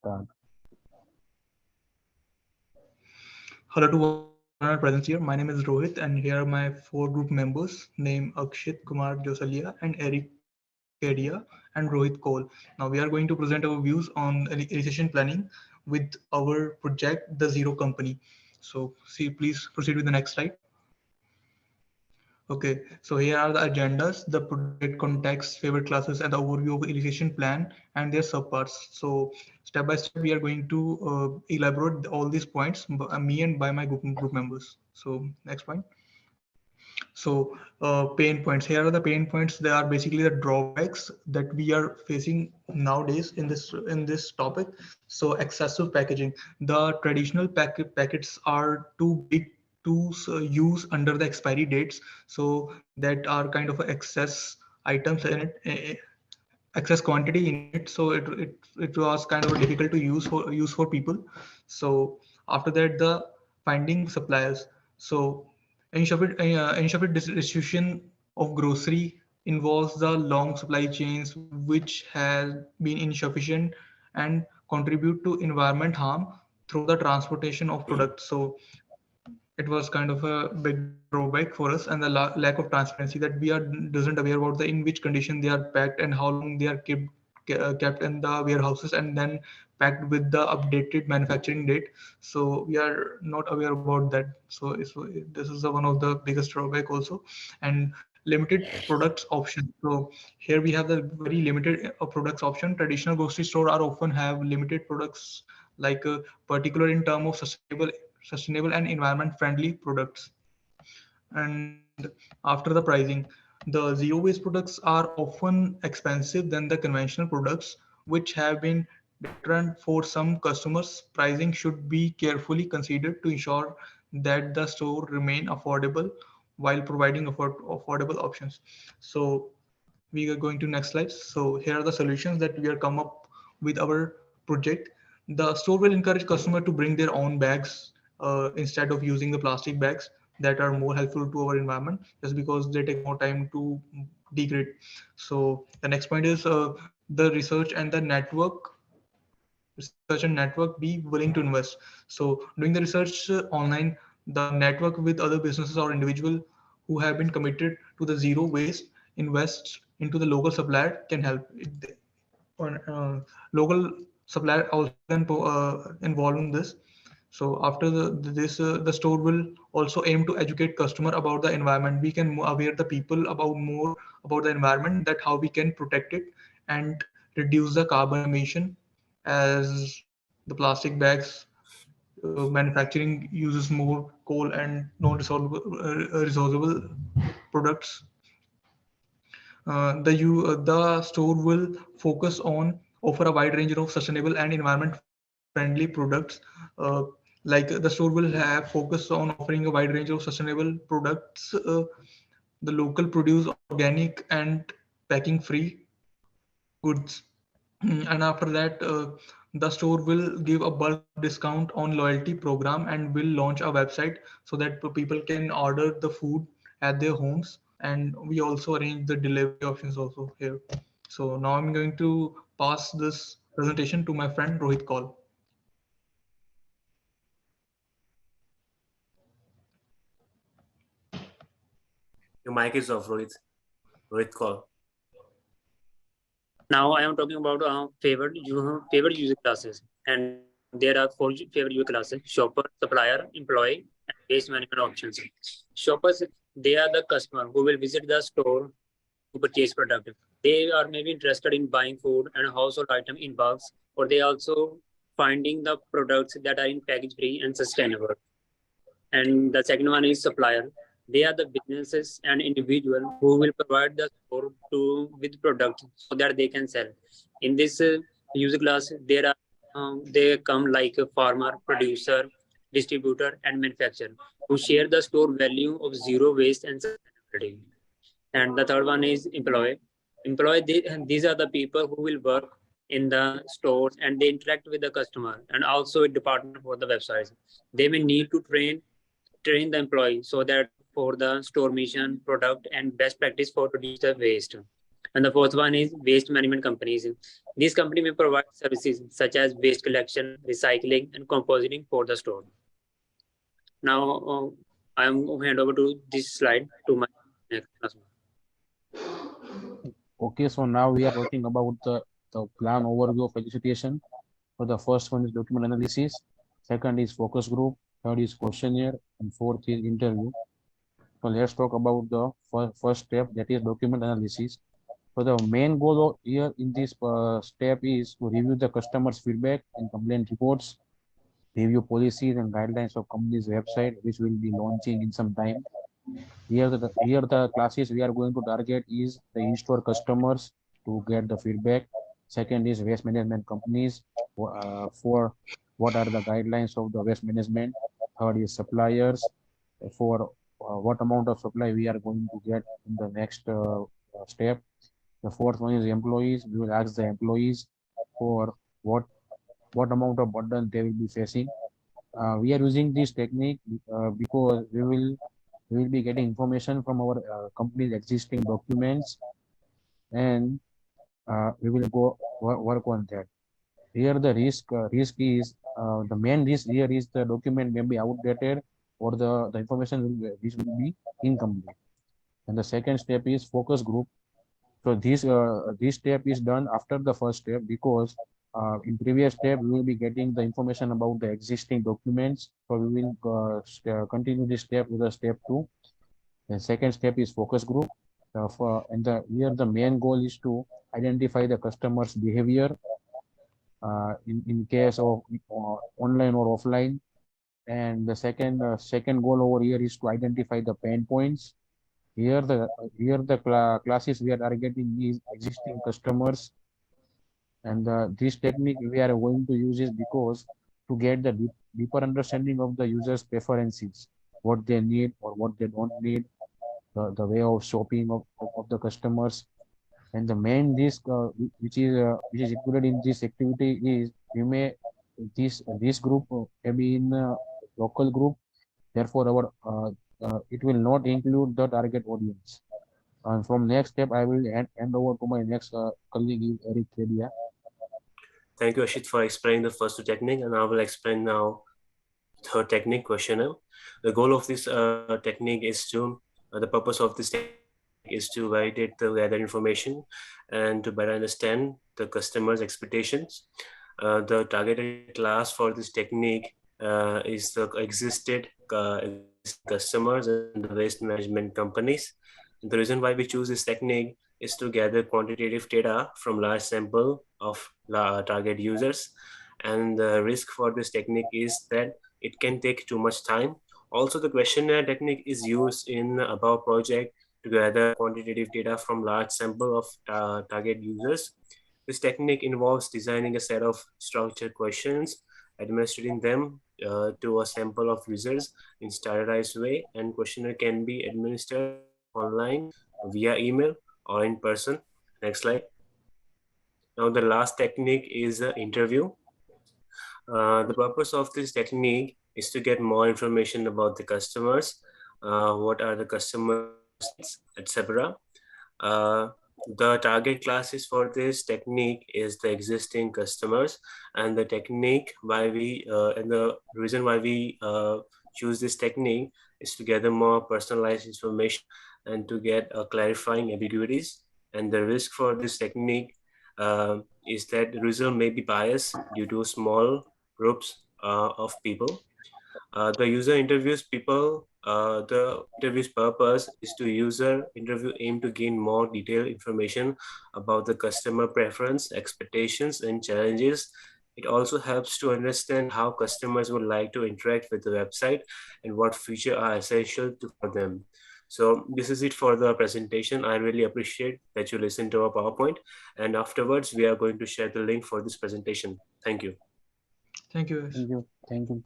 Start. Hello to all our presence here. My name is Rohit, and here are my four group members named Akshit Kumar Josalia and Eric Kedia and Rohit Cole. Now we are going to present our views on elicitation planning with our project, The Zero Company. So, see, please proceed with the next slide. Okay, so here are the agendas, the project context, favorite classes, and the overview of elicitation plan and their subparts. So step by step, we are going to elaborate all these points, me and by my group members. So next point. So pain points. Here are the pain points. They are basically the drawbacks that we are facing nowadays in this topic. So excessive packaging. The traditional packets are too big to use under the expiry dates. So that are kind of excess items in it. Excess quantity in it, so it was kind of difficult to use for people. So after that, the finding suppliers. So insufficient distribution of grocery involves the long supply chains which has been insufficient and contribute to environment harm through the transportation of products. So it was kind of a big drawback for us, and the lack of transparency, that we are doesn't aware about the in which condition they are packed and how long they are kept in the warehouses and then packed with the updated manufacturing date. So we are not aware about that. So this is one of the biggest drawback also. And limited products option. So here we have the very limited products option. Traditional grocery store are often have limited products, like particular in term of sustainable and environment friendly products. And after the pricing, the zero waste products are often expensive than the conventional products, which have been deterrent for some customers. Pricing should be carefully considered to ensure that the store remain affordable while providing affordable options. So we are going to next slide. So here are the solutions that we are come up with our project. The store will encourage customer to bring their own bags instead of using the plastic bags that are more helpful to our environment, just because they take more time to degrade. So the next point is the research and the network be willing to invest. So doing the research online, the network with other businesses or individual who have been committed to the zero waste invest into the local supplier can help. Local supplier also can involve in this. So after the store will also aim to educate customer about the environment. We can aware the people about more about the environment, that how we can protect it and reduce the carbon emission, as the plastic bags manufacturing uses more coal and non-resolvable products. The store will focus on offer a wide range of sustainable and environment friendly products. Like the store will have focus on offering a wide range of sustainable products, the local produce, organic and packing free goods. And after that, the store will give a bulk discount on loyalty program and will launch a website so that people can order the food at their homes. And we also arrange the delivery options also here. So now I'm going to pass this presentation to my friend Rohit Kaul. Your mic is off, Rohit. Rohit call. Now I am talking about favorite user classes, and there are four favorite user classes: shopper, supplier, employee, and waste management options. Shoppers, they are the customer who will visit the store to purchase product. They are maybe interested in buying food and household item in bulks, or they also finding the products that are in package free and sustainable. And the second one is supplier. They are the businesses and individual who will provide the store to with product so that they can sell. In this user class, there are they come like a farmer, producer, distributor, and manufacturer who share the store value of zero waste and sustainability. And the third one is employee. These are the people who will work in the stores and they interact with the customer, and also a department for the websites. They may need to train the employee so that for the store mission, product, and best practice for reduce the waste. And the fourth one is waste management companies. These companies may provide services such as waste collection, recycling, and compositing for the store. Now, I am going to hand over to this slide to my next classroom. Okay, so now we are talking about the plan overview of elicitation. So the first one is document analysis, second is focus group, third is questionnaire, and fourth is interview. So let's talk about the first step, that is document analysis. So the main goal here in this step is to review the customer's feedback and complaint reports, review policies and guidelines of company's website, which will be launching in some time. Here the classes we are going to target is the in-store customers to get the feedback. Second is waste management companies for what are the guidelines of the waste management. Third is suppliers for what amount of supply we are going to get in the next step. The fourth one is employees. We will ask the employees for what amount of burden they will be facing. We are using this technique because we will be getting information from our company's existing documents, and we will go work on that. Here the risk is the main risk here is the document may be outdated or the information which will be incomplete. And the second step is focus group. So this step is done after the first step because in previous step we will be getting the information about the existing documents. So we will continue this step with the step 2. The second step is focus group. Here the main goal is to identify the customer's behavior in case of online or offline. And the second goal over here is to identify the pain points. Here the classes we are targeting is existing customers, and this technique we are going to use is because to get the deeper understanding of the users' preferences, what they need or what they don't need, the way of shopping of the customers. And the main risk which is included in this activity is this group may be in a local group, therefore our it will not include the target audience. And from next step, I will hand over to my next colleague, Eric Kedia. Thank you, Ashit, for explaining the first two technique, and I will explain now third technique, questionnaire. The goal of this technique is to, the purpose of this technique is to validate the gather information and to better understand the customer's expectations. The targeted class for this technique is the existing customers and the waste management companies. The reason why we choose this technique is to gather quantitative data from large sample of target users, and the risk for this technique is that it can take too much time. Also, the questionnaire technique is used in above project to gather quantitative data from large sample of target users. This technique involves designing a set of structured questions, administering them to a sample of users in standardized way, and questionnaire can be administered online, via email, or in person. Next slide. Now the last technique is an interview. The purpose of this technique is to get more information about the customers, what are the customers, etc. The target classes for this technique is the existing customers, and the technique why we and the reason why we choose this technique is to gather more personalized information and to get clarifying ambiguities. And the risk for this technique is that the result may be biased due to small groups of people. The user interviews people. The interview's purpose is to user interview aim to gain more detailed information about the customer preference, expectations, and challenges. It also helps to understand how customers would like to interact with the website and what features are essential for them. So this is it for the presentation. I really appreciate that you listened to our PowerPoint, and afterwards we are going to share the link for this presentation. Thank you. Thank you. Thank you. Thank you.